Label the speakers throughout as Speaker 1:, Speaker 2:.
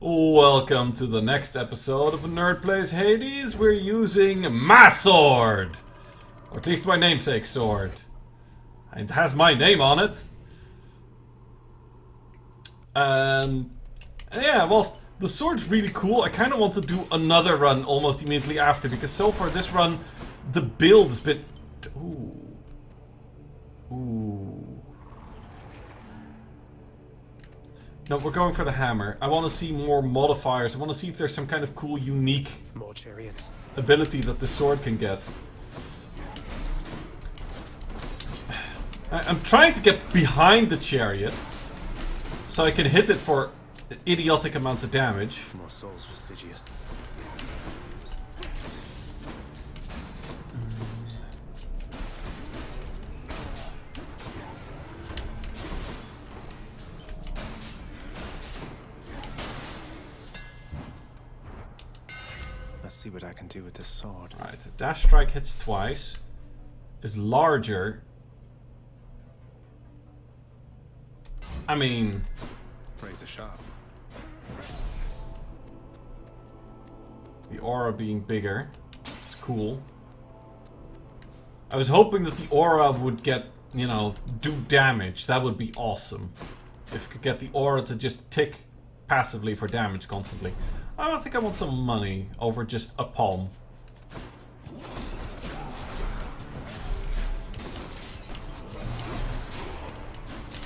Speaker 1: Welcome to the next episode of Nerd Plays Hades. We're using my sword! Or at least my namesake sword. It has my name on it. Yeah, well, the sword's really cool. I kind of want to do another run almost immediately after, because so far this run, the build has been... Ooh. No, we're going for the hammer. I want to see more modifiers. I want to see if there's some kind of cool, unique
Speaker 2: more chariots
Speaker 1: ability that the sword can get. I'm trying to get behind the chariot so I can hit it for idiotic amounts of damage.
Speaker 2: More souls prestigious. Let's see what I can do with this sword.
Speaker 1: Alright, dash strike hits twice. Is larger. I mean...
Speaker 2: Razor sharp.
Speaker 1: The aura being bigger. It's cool. I was hoping that the aura would get, you know, do damage. That would be awesome. If we could get the aura to just tick passively for damage constantly. I don't think I want some money over just a palm.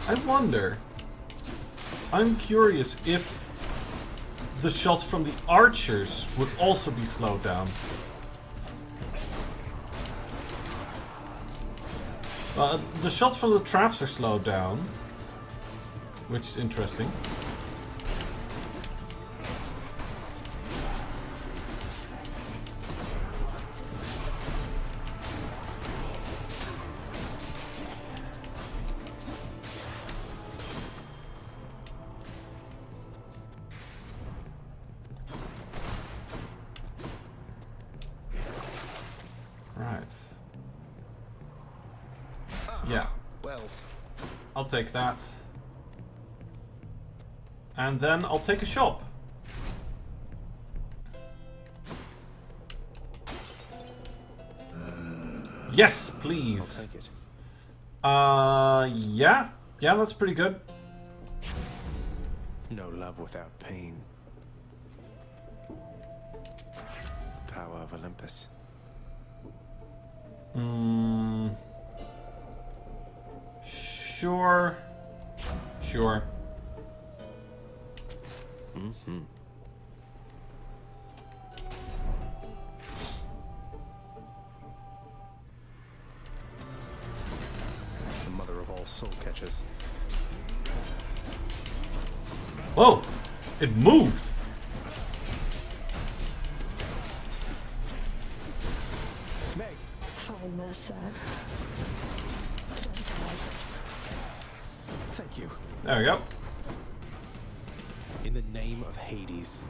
Speaker 1: I wonder. I'm curious if the shots from the archers would also be slowed down. The shots from the traps are slowed down, which is interesting. Yeah.
Speaker 2: Wealth.
Speaker 1: I'll take that. And then I'll take a shop. Yes, please.
Speaker 2: I'll take it.
Speaker 1: Yeah. Yeah, that's pretty good.
Speaker 2: No love without pain. Power of Olympus.
Speaker 1: Sure. Sure.
Speaker 2: The mother of all soul catchers.
Speaker 1: Whoa! It moved!
Speaker 2: Meg!
Speaker 3: Fine, Mercer.
Speaker 2: Thank you.
Speaker 1: There we go.
Speaker 2: In the name of Hades.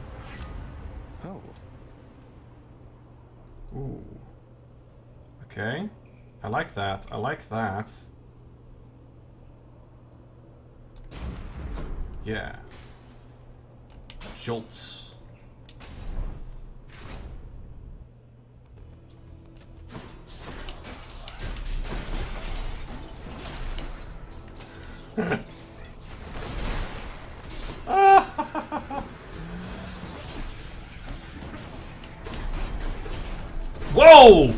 Speaker 2: Oh.
Speaker 1: Ooh. Okay. I like that. I like that. Yeah. Jolts. Whoa!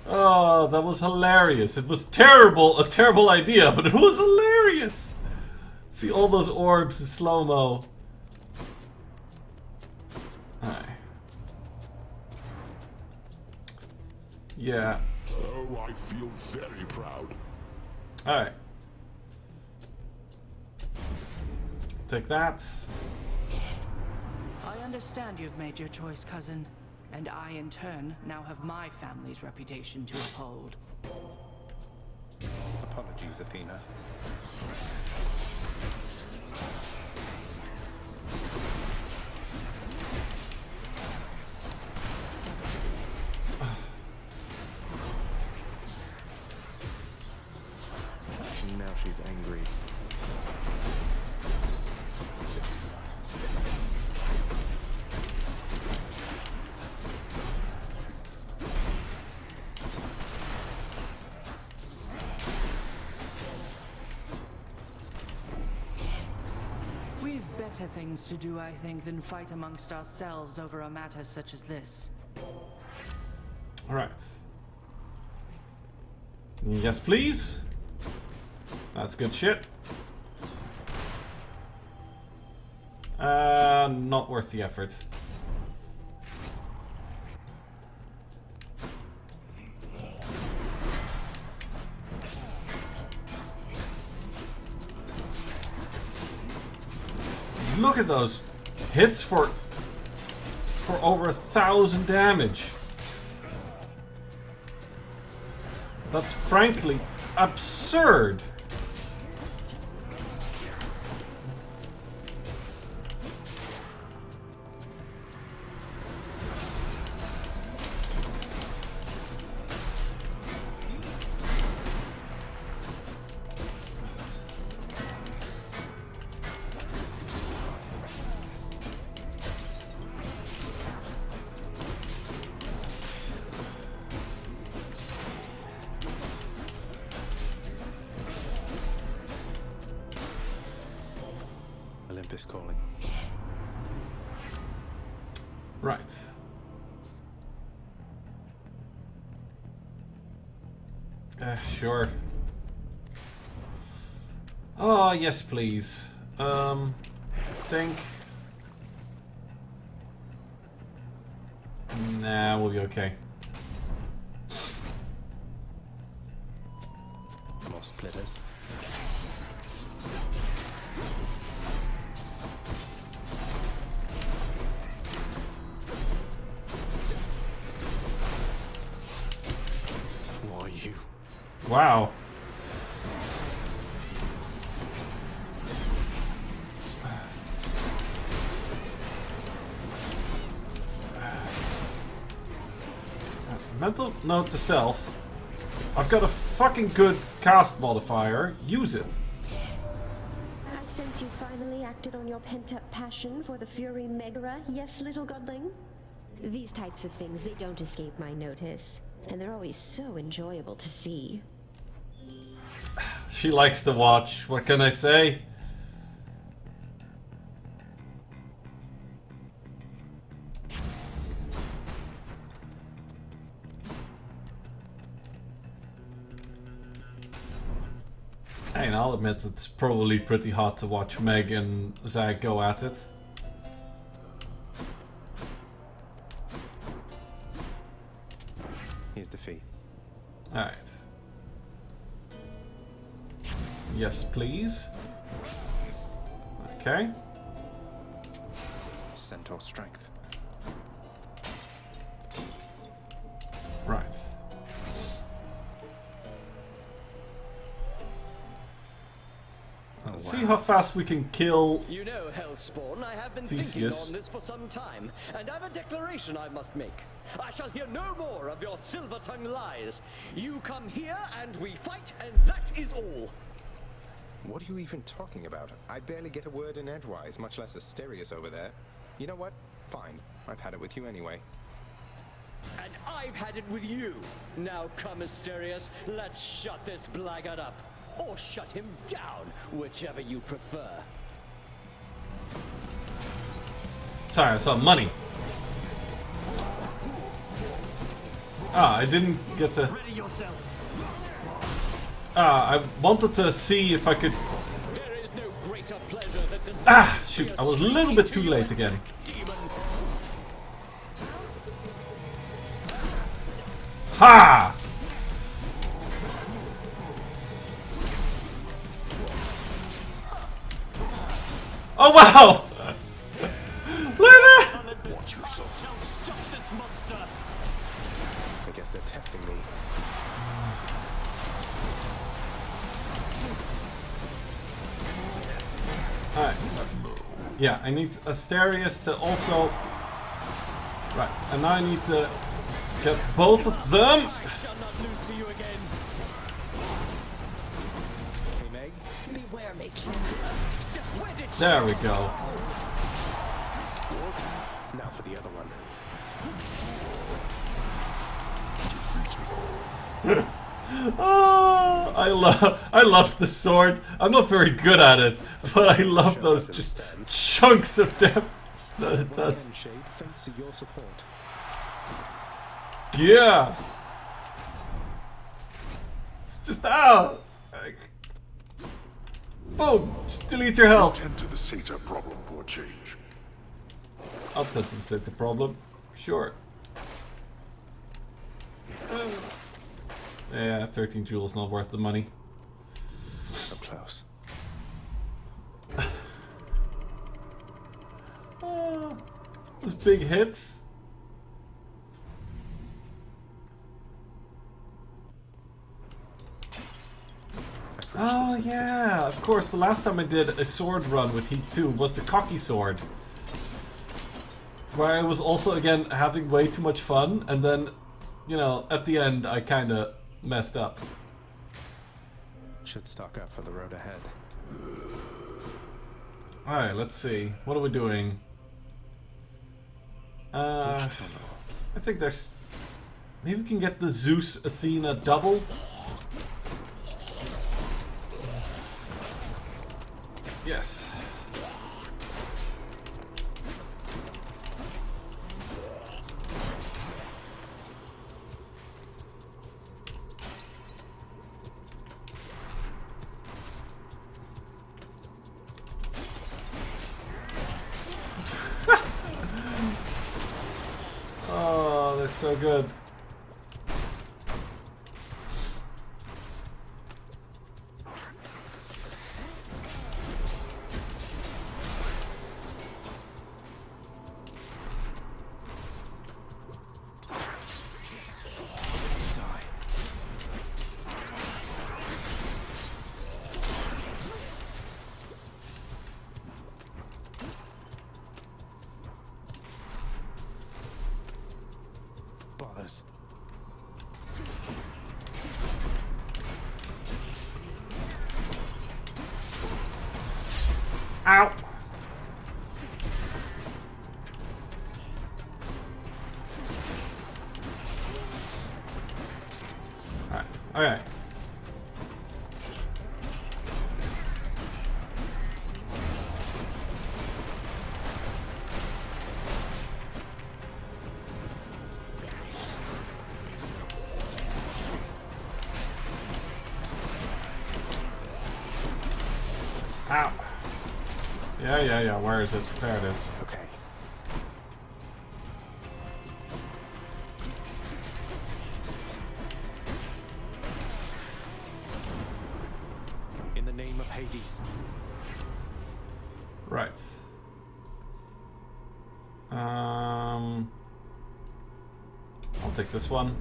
Speaker 1: Oh, that was hilarious. It was terrible, a terrible idea, but it was hilarious. See all those orbs in slow-mo. Alright. Yeah.
Speaker 4: Oh, I feel very proud.
Speaker 1: Alright. Take that.
Speaker 5: I understand you've made your choice, cousin. And I, in turn, now have my family's reputation to uphold.
Speaker 2: Apologies, Athena. She's angry.
Speaker 5: We've better things to do, I think, than fight amongst ourselves over a matter such as this.
Speaker 1: Alright. Yes, please. That's good shit. Not worth the effort. Look at those hits for over 1,000 damage. That's frankly absurd.
Speaker 2: Olympus calling.
Speaker 1: Right. Sure. Oh, yes, please. Think. Nah, we'll be okay.
Speaker 2: More splitters. Who are you?
Speaker 1: Wow. Mental note to self. I've got a fucking good cast modifier. Use it.
Speaker 3: I sense you finally acted on your pent-up passion for the Fury Megara, yes, little godling? These types of things, they don't escape my notice. And they're always so enjoyable to see.
Speaker 1: She likes to watch. What can I say? Hey, and I'll admit it's probably pretty hard to watch Meg and Zag go at it.
Speaker 2: Here's the fee.
Speaker 1: Alright. Yes, please. Okay.
Speaker 2: Centaur strength.
Speaker 1: Right.
Speaker 2: Oh,
Speaker 1: Let's see
Speaker 2: wow.
Speaker 1: how fast we can kill.
Speaker 6: You know, Hellspawn, I have been
Speaker 1: Theseus.
Speaker 6: thinking on this for some time, and I've a declaration I must make. I shall hear no more of your silver-tongued lies. You come here, and we fight, and that is all.
Speaker 7: What are you even talking about? I barely get a word in edgewise, much less Asterius over there. You know what? Fine. I've had it with you anyway.
Speaker 6: And I've had it with you. Now come, Asterius, let's shut this blackguard up. Or shut him down, whichever you prefer.
Speaker 1: Sorry, I saw money. Ah, I didn't get to.
Speaker 6: Ready yourself.
Speaker 1: Ah, I wanted to see if I could.
Speaker 6: There is no greater pleasure than to
Speaker 1: Ah, shoot! I was a little bit too late again.
Speaker 6: demon.
Speaker 1: Ha! Oh wow! Look at that!
Speaker 6: Watch yourself. Now stop this monster.
Speaker 7: I guess they're testing me.
Speaker 1: Alright. Yeah, I need Asterius to also. Right, and now I need to get both of them.
Speaker 6: I shall not lose to you again.
Speaker 2: Hey, Meg.
Speaker 1: There we go.
Speaker 2: Now for the other one.
Speaker 1: Oh, I love the sword. I'm not very good at it, but I love those just chunks of damage that it does.
Speaker 7: Shade, thanks to your support.
Speaker 1: Yeah. It's just like, boom. Just delete your health.
Speaker 4: Tend to the Sata problem for a change.
Speaker 1: I'll tend to set the problem. Sure. Yeah, 13 jewels not worth the money.
Speaker 2: So close.
Speaker 1: Those big hits. Oh yeah, of course. The last time I did a sword run with Heat 2 was the cocky sword. Where I was also, again, having way too much fun, and then, you know, at the end I kinda messed up.
Speaker 2: Should stock up for the road ahead.
Speaker 1: Alright, let's see. What are we doing? I think there's... Maybe we can get the Zeus Athena double? Yes. Oh, they're so good.
Speaker 2: Bothers.
Speaker 1: Ow! Alright, okay. Ow. Yeah. Where is it? There it is.
Speaker 2: Okay. In the name of Hades.
Speaker 1: Right. I'll take this one.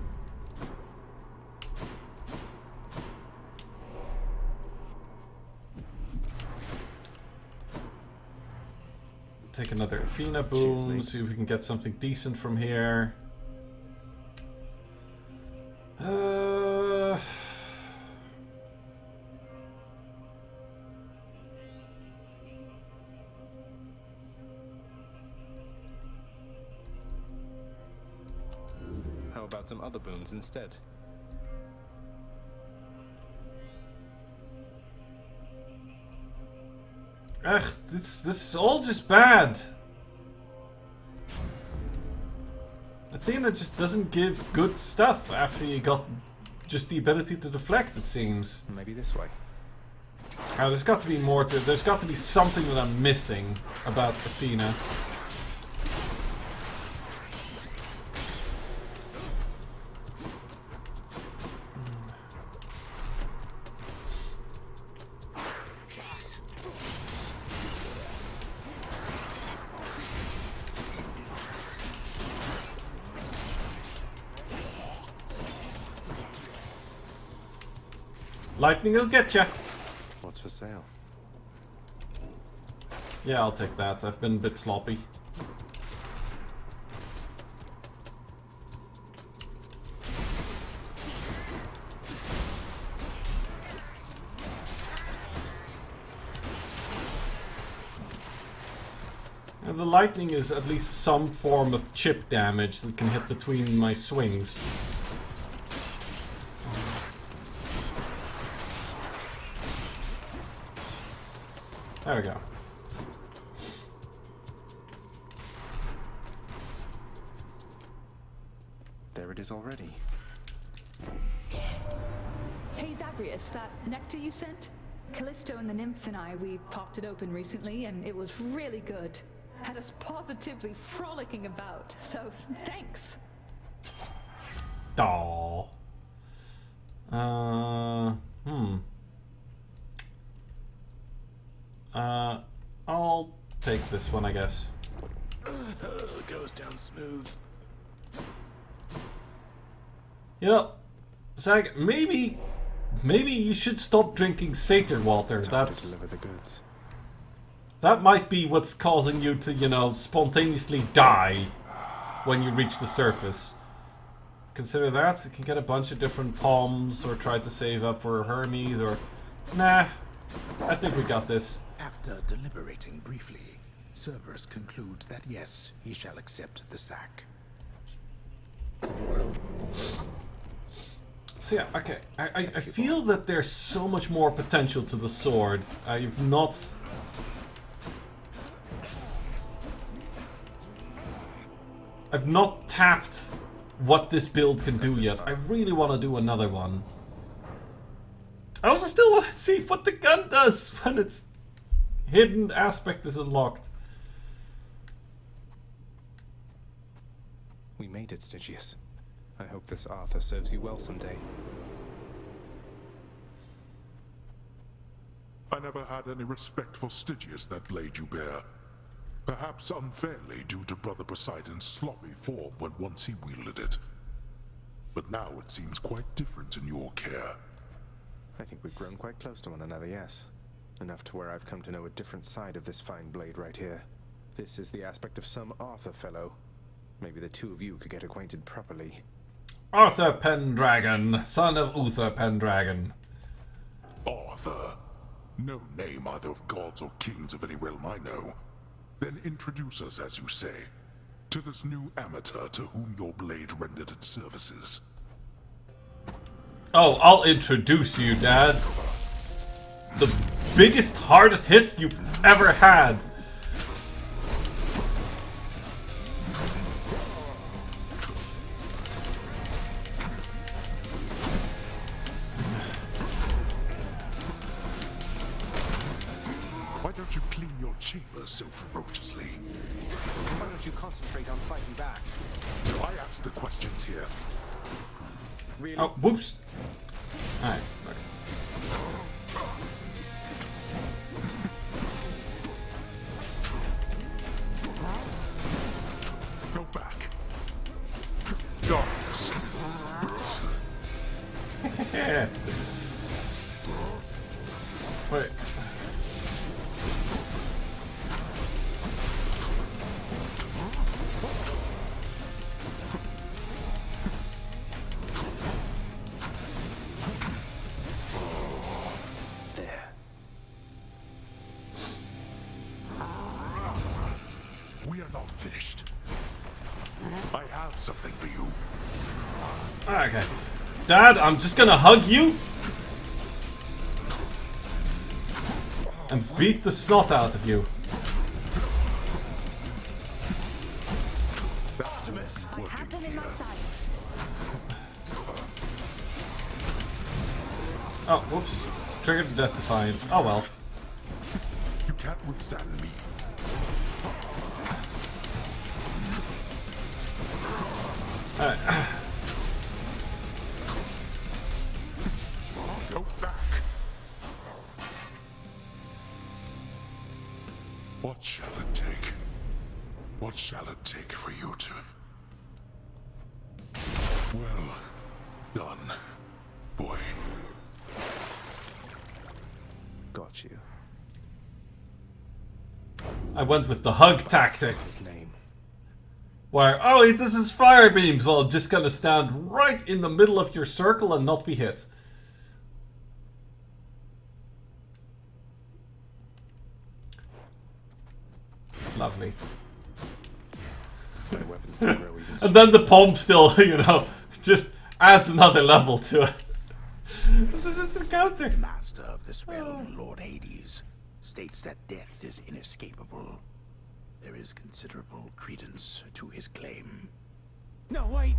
Speaker 1: Take another Athena boom, see if we can get something decent from here.
Speaker 7: How about some other boons instead?
Speaker 1: Ugh, this is all just bad. Athena just doesn't give good stuff after you got just the ability to deflect, it seems.
Speaker 2: Maybe this way.
Speaker 1: There's got to be more to it. There's got to be something that I'm missing about Athena. Lightning will get ya.
Speaker 2: What's for sale?
Speaker 1: Yeah, I'll take that. I've been a bit sloppy. But the lightning is at least some form of chip damage that can hit between my swings. There we go.
Speaker 7: There it is already.
Speaker 8: Hey Zagreus, that nectar you sent? Callisto and the nymphs and I, we popped it open recently and it was really good. Had us positively frolicking about, so thanks.
Speaker 1: Aww. I'll take this one, I guess.
Speaker 2: Goes down smooth.
Speaker 1: You know, Zag, maybe you should stop drinking satyr water.
Speaker 7: Time to deliver the goods.
Speaker 1: That might be what's causing you to, you know, spontaneously die when you reach the surface. Consider that. You can get a bunch of different palms, or try to save up for Hermes, or... Nah, I think we got this.
Speaker 9: After deliberating briefly, Cerberus concludes that yes, he shall accept the sack.
Speaker 1: So yeah, okay. I feel that there's so much more potential to the sword. I've not tapped what this build can do yet. I really want to do another one. I also still want to see what the gun does when its hidden aspect is unlocked.
Speaker 7: We made it, Stygius. I hope this Arthur serves you well someday.
Speaker 4: I never had any respect for Stygius that blade you bear. Perhaps unfairly due to Brother Poseidon's sloppy form when once he wielded it. But now it seems quite different in your care.
Speaker 7: I think we've grown quite close to one another, yes. Enough to where I've come to know a different side of this fine blade right here. This is the aspect of some Arthur fellow. Maybe the two of you could get acquainted properly.
Speaker 1: Arthur Pendragon, son of Uther Pendragon.
Speaker 4: Arthur? No name either of gods or kings of any realm I know. Then introduce us, as you say, to this new amateur to whom your blade rendered its services.
Speaker 1: Oh, I'll introduce you, Dad. The biggest, hardest hits you've ever had.
Speaker 4: Why don't you clean your chambers so ferociously?
Speaker 7: Why don't you concentrate on fighting back?
Speaker 4: I ask the questions here.
Speaker 7: Really?
Speaker 1: Oh, whoops. Alright, okay.
Speaker 4: Go back. Dogs.
Speaker 1: Yeah. Wait.
Speaker 2: There.
Speaker 4: We are not finished. I have something for you.
Speaker 1: Okay. Dad, I'm just gonna hug you and beat the snot out of you.
Speaker 7: Optimus!
Speaker 8: I have them in my sights.
Speaker 1: Oh, whoops. Triggered the Death Defiance. Oh well.
Speaker 4: You can't withstand me.
Speaker 1: Alright.
Speaker 4: Go back. What shall it take? What shall it take for you to... Well done, boy.
Speaker 7: Got you.
Speaker 1: I went with the hug tactic.
Speaker 7: His name.
Speaker 1: Where, oh, he does his fire beams. Well, I'm just gonna stand right in the middle of your circle and not be hit. Lovely.
Speaker 7: It's gonna grow even
Speaker 1: And then the pomp still, you know, just adds another level to it. This is just a counter.
Speaker 9: The master of this realm, Lord Hades, states that death is inescapable. There is considerable credence to his claim. No, wait!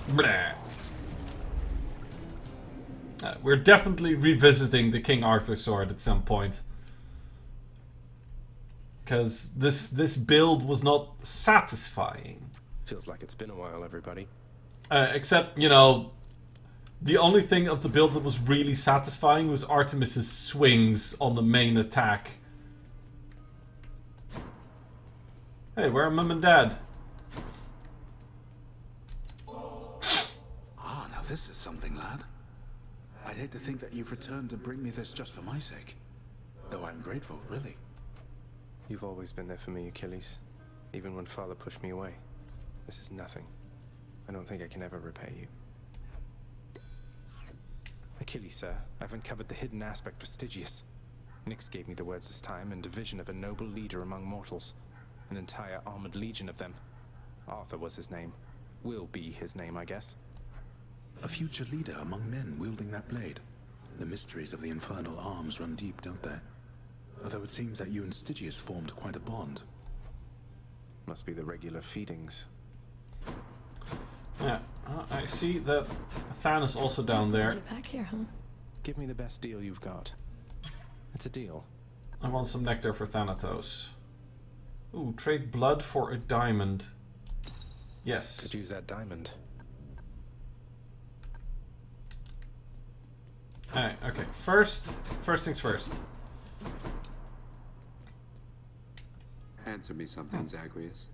Speaker 1: Blah. We're definitely revisiting the King Arthur sword at some point. Because this build was not satisfying.
Speaker 7: Feels like it's been a while, everybody.
Speaker 1: Except, you know, the only thing of the build that was really satisfying was Artemis's swings on the main attack. Hey, where are Mum and Dad?
Speaker 9: Ah, now this is something, lad. I'd hate to think that you've returned to bring me this just for my sake. Though I'm grateful, really.
Speaker 7: You've always been there for me, Achilles. Even when Father pushed me away. This is nothing. I don't think I can ever repay you. Achilles, sir, I've uncovered the hidden aspect for Stygius. Nyx gave me the words this time, and a vision of a noble leader among mortals. An entire armored legion of them. Arthur was his name. Will be his name, I guess.
Speaker 9: A future leader among men wielding that blade. The mysteries of the infernal arms run deep, don't they? Although it seems that you and Stygius formed quite a bond.
Speaker 7: Must be the regular feedings.
Speaker 1: Yeah, I see that Thanos also down there.
Speaker 8: Back here, huh?
Speaker 7: Give me the best deal you've got. It's a deal.
Speaker 1: I want some nectar for Thanatos. Ooh, trade blood for a diamond. Yes.
Speaker 7: Could use that diamond.
Speaker 1: Alright, okay. First things first.
Speaker 10: Answer me something, Zagreus.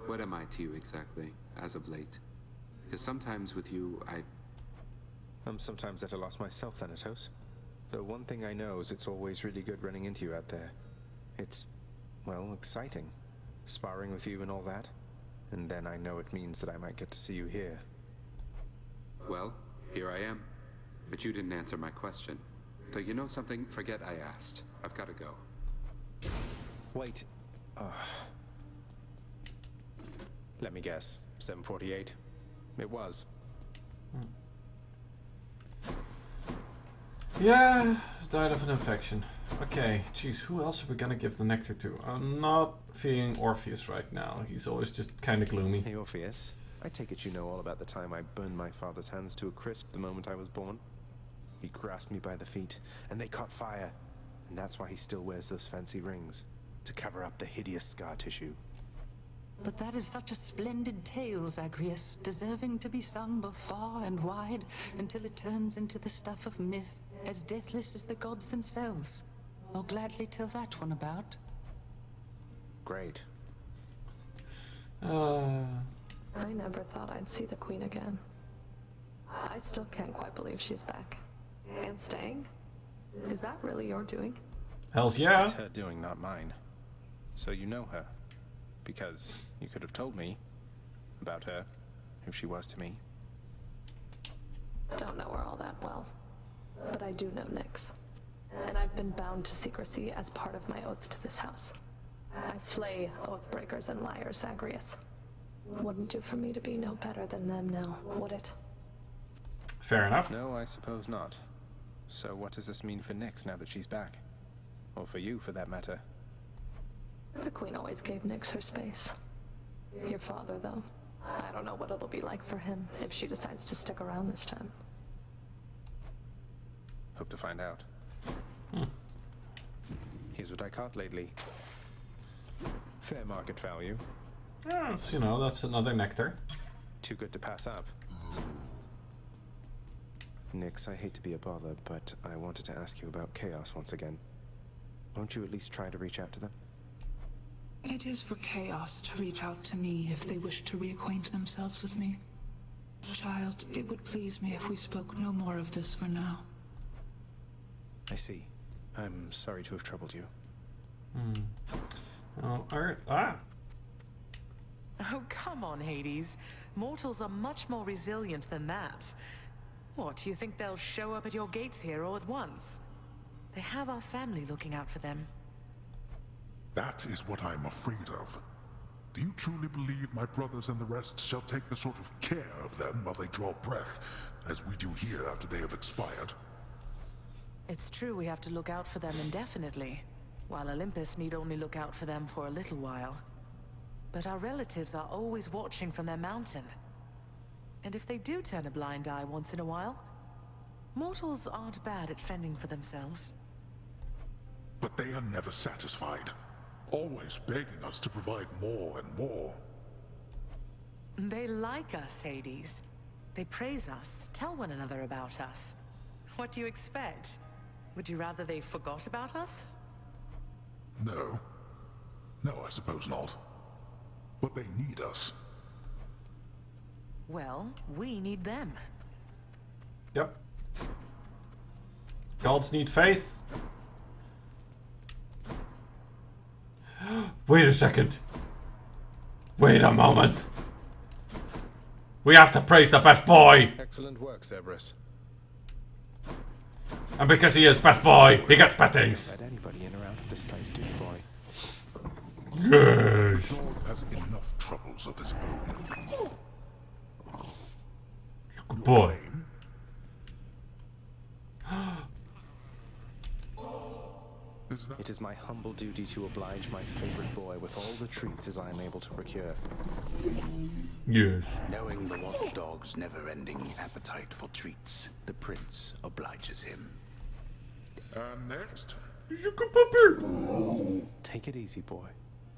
Speaker 10: What am I to you exactly, as of late? Because sometimes with you,
Speaker 7: I'm sometimes at a loss myself, Thanatos. Though one thing I know is it's always really good running into you out there. It's, well, exciting. Sparring with you and all that. And then I know it means that I might get to see you here.
Speaker 10: Well, here I am. But you didn't answer my question. So you know something? Forget I asked. I've got to go.
Speaker 7: Wait. Let me guess. 748. It was.
Speaker 1: Yeah, died of an infection. Okay, geez, who else are we gonna give the nectar to? I'm not feeling Orpheus right now. He's always just kind of gloomy.
Speaker 7: Hey, Orpheus. I take it you know all about the time I burned my father's hands to a crisp the moment I was born. He grasped me by the feet, and they caught fire. And that's why he still wears those fancy rings. To cover up the hideous scar tissue.
Speaker 11: But that is such a splendid tale, Zagreus, deserving to be sung both far and wide, until it turns into the stuff of myth, as deathless as the gods themselves. I'll gladly tell that one about.
Speaker 7: Great.
Speaker 12: I never thought I'd see the Queen again. I still can't quite believe she's back. And staying? Is that really your doing?
Speaker 1: Hells yeah.
Speaker 7: It's her doing, not mine. So you know her. Because you could have told me about her, who she was to me.
Speaker 12: Don't know her all that well. But I do know Nyx. And I've been bound to secrecy as part of my oath to this house. I flay oath-breakers and liars, Zagreus. Wouldn't do for me to be no better than them now, would it?
Speaker 1: Fair enough.
Speaker 7: No, I suppose not. So what does this mean for Nyx now that she's back? Or for you, for that matter?
Speaker 12: The Queen always gave Nyx her space. Your father, though. I don't know what it'll be like for him if she decides to stick around this time.
Speaker 7: Hope to find out. Here's what I caught lately. Fair market value.
Speaker 1: Yes, you know, that's another nectar.
Speaker 7: Too good to pass up. Nyx, I hate to be a bother, but I wanted to ask you about Chaos once again. Won't you at least try to reach out to them?
Speaker 13: It is for Chaos to reach out to me if they wish to reacquaint themselves with me. Child, it would please me if we spoke no more of this for now.
Speaker 7: I see. I'm sorry to have troubled you.
Speaker 1: Oh, alright.
Speaker 14: Oh, come on, Hades. Mortals are much more resilient than that. What, do you think they'll show up at your gates here all at once? They have our family looking out for them.
Speaker 4: That is what I'm afraid of. Do you truly believe my brothers and the rest shall take the sort of care of them while they draw breath, as we do here after they have expired?
Speaker 14: It's true we have to look out for them indefinitely, while Olympus need only look out for them for a little while. But our relatives are always watching from their mountain. And if they do turn a blind eye once in a while, mortals aren't bad at fending for themselves.
Speaker 4: But they are never satisfied, always begging us to provide more and more.
Speaker 14: They like us, Hades. They praise us, tell one another about us. What do you expect? Would you rather they forgot about us?
Speaker 4: No. No, I suppose not. But they need us.
Speaker 14: Well, we need them.
Speaker 1: Yep. Gods need faith. Wait a second. Wait a moment. We have to praise the best boy.
Speaker 7: Excellent work, Cerberus.
Speaker 1: And because he is best boy, he gets bettings.
Speaker 7: Let anybody in or out of this place, do you, boy?
Speaker 1: Yes.
Speaker 4: Lord has enough troubles of his own.
Speaker 1: Good boy.
Speaker 7: It is my humble duty to oblige my favorite boy with all the treats as I am able to procure.
Speaker 1: Yes.
Speaker 9: Knowing the watchdog's never-ending appetite for treats, the prince obliges him.
Speaker 4: And next?
Speaker 7: Take it easy, boy.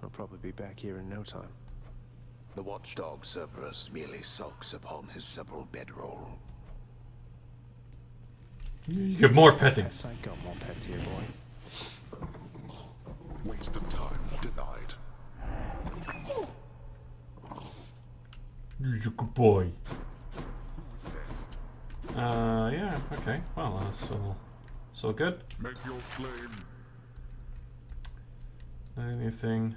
Speaker 7: I'll probably be back here in no time.
Speaker 9: The watchdog Cerberus merely sulks upon his supple bedroll.
Speaker 1: You get more pettings.
Speaker 7: I got more pets here, boy.
Speaker 4: Waste of time denied.
Speaker 1: You're a good boy. Yeah, okay. Well, so good.
Speaker 4: Make your claim.
Speaker 1: Anything?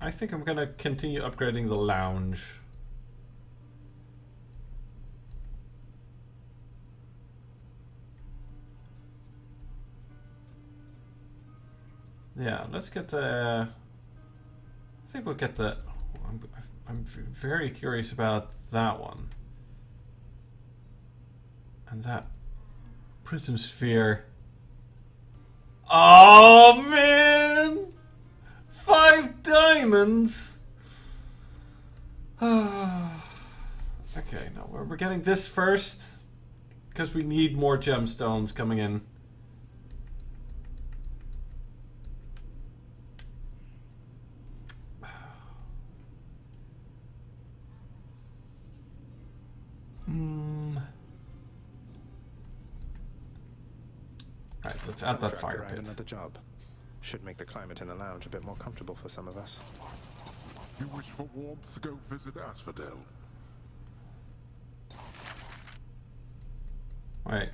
Speaker 1: I think I'm gonna continue upgrading the lounge. Yeah, let's get the... I think we'll get the... I'm very curious about that one. And that prism sphere. Oh man! 5 diamonds! Okay, no, we're getting this first. Because we need more gemstones coming in. Right, let's add that fire pit.
Speaker 7: Another job. Should make the climate in the lounge a bit more comfortable for some of us.
Speaker 4: You wish for warmth? Go visit Asphodel.
Speaker 1: Wait.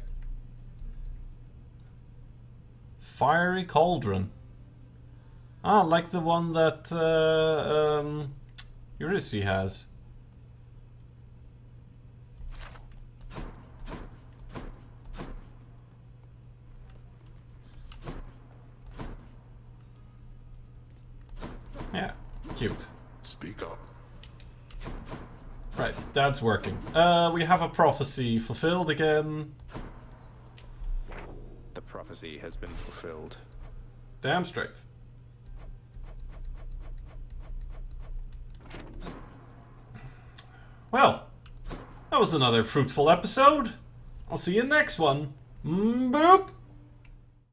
Speaker 1: Fiery cauldron. Ah, like the one that Eurydice has. Yeah, cute.
Speaker 4: Speak up.
Speaker 1: Right, that's working. We have a prophecy fulfilled again.
Speaker 7: The prophecy has been fulfilled.
Speaker 1: Damn straight. Well, that was another fruitful episode. I'll see you next one. Boop!